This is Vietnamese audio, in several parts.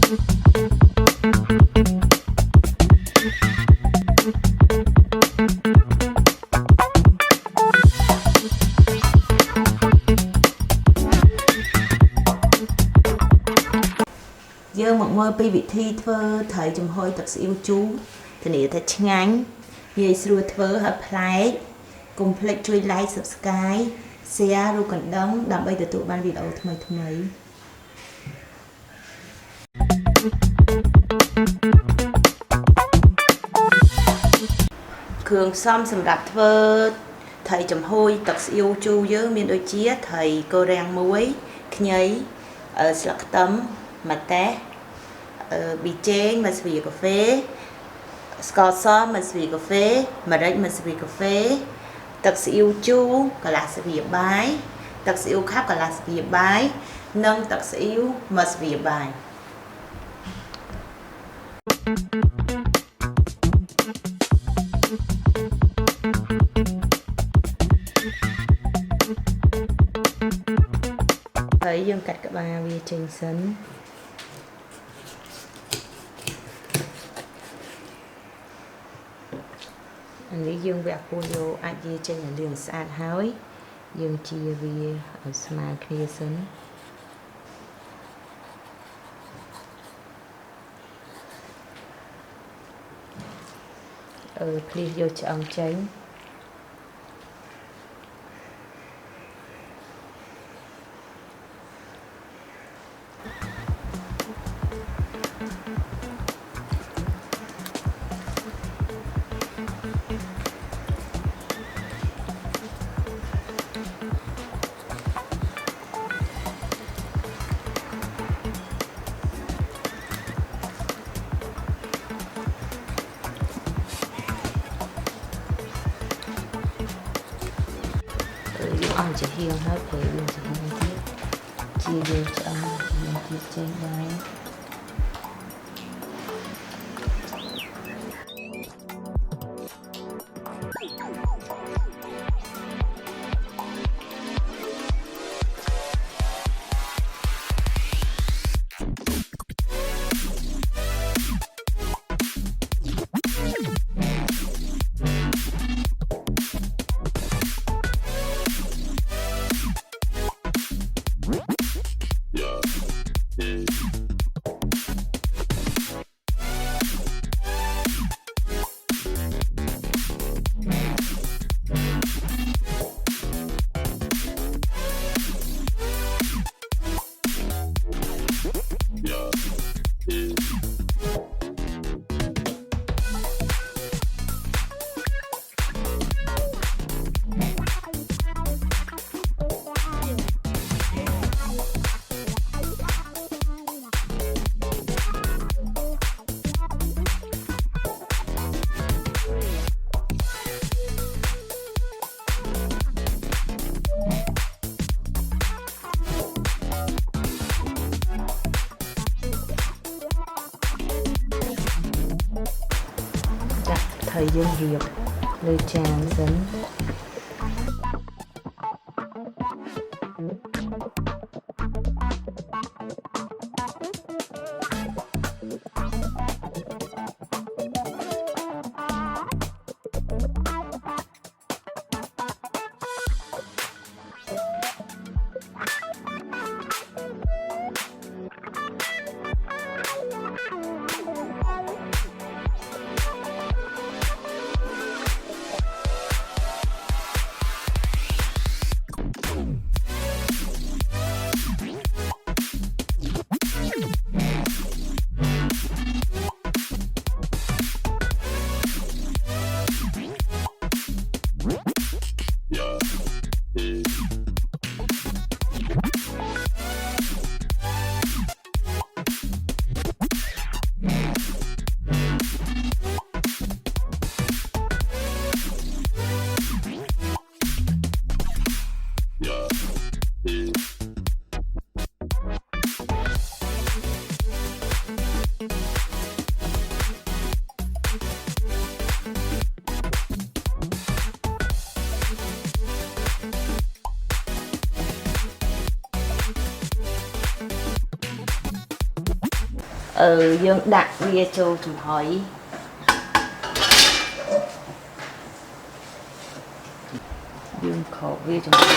dương một ngôi pi vị thi thơ thời chùm hôi tập yêu chú thì nè thật ngắn dây xưa thơ hợp lại cùng play chui like subscribe share rồi còn đóng đầm bây giờ tụi ban video thay thay cường xong sầm đặt thơ thầy chùm hôi tập yêu chú với miền đôi chia thầy cô rang muối nhấy ở sạc tấm mà té bị chén mà xì cà phê scotch mà xì cà phê mà rách mà xì cà phê tật xỉu chu cả là xì bái tật xỉu khác cả là xì bái nâng tật xỉu mà xì bài thấy dương cắt cả ba bia trên sân anh lý dương vẽ cô vô ai đi trên là đường sạch hói dương chia vì ở smart kia sân please vô cho ông tránh ông chỉ hiền hết để mình chỉ hiền thiết chia đều cho ông hiền thiết trên đấy thời gian việc lời tràn dẫn dương đặt bia châu chùm hỏi dương khổ bia chùm hỏi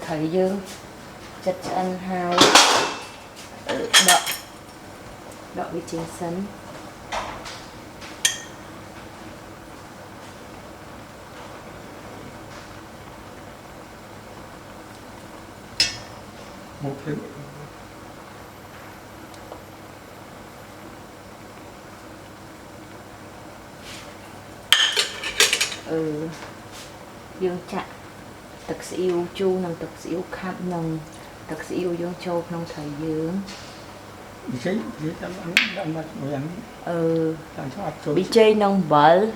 thấy dương chặt ăn hai đọ với chén sắn một thêm dương chặt tật xỉu chu nằm tật xỉu khắp nằm tật xỉu dương châu nằm thời dương bị chơi nông bờ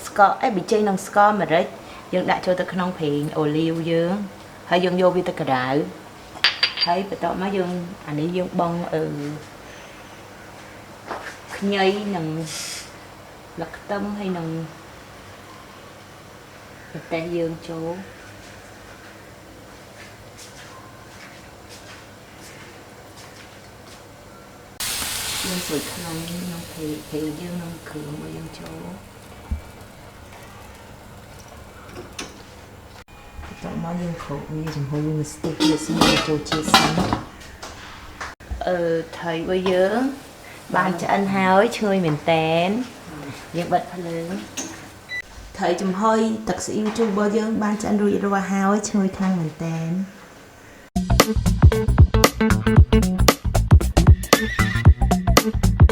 score bị chơi nông score mà đấy dương đã cho tật nông phiền ô liu dương hay dương vô vi tật cả đại thấy phải tao má dương anh ấy dương bông nhây nằm lật tâm hay nằm tay dương chỗ dương sủi khăn nông thì dương nông cửa mà dương chỗ tao má dương khổ như chúng hồi dương stick kia xin chỗ chia sẻ thầy bây giờ bạn cho anh hỏi chơi mình tén dương bật phát lớn thầy chùm hơi thật sự yêu chung bao giờ ban cho anh rồi hao ấy chơi khăn mình tén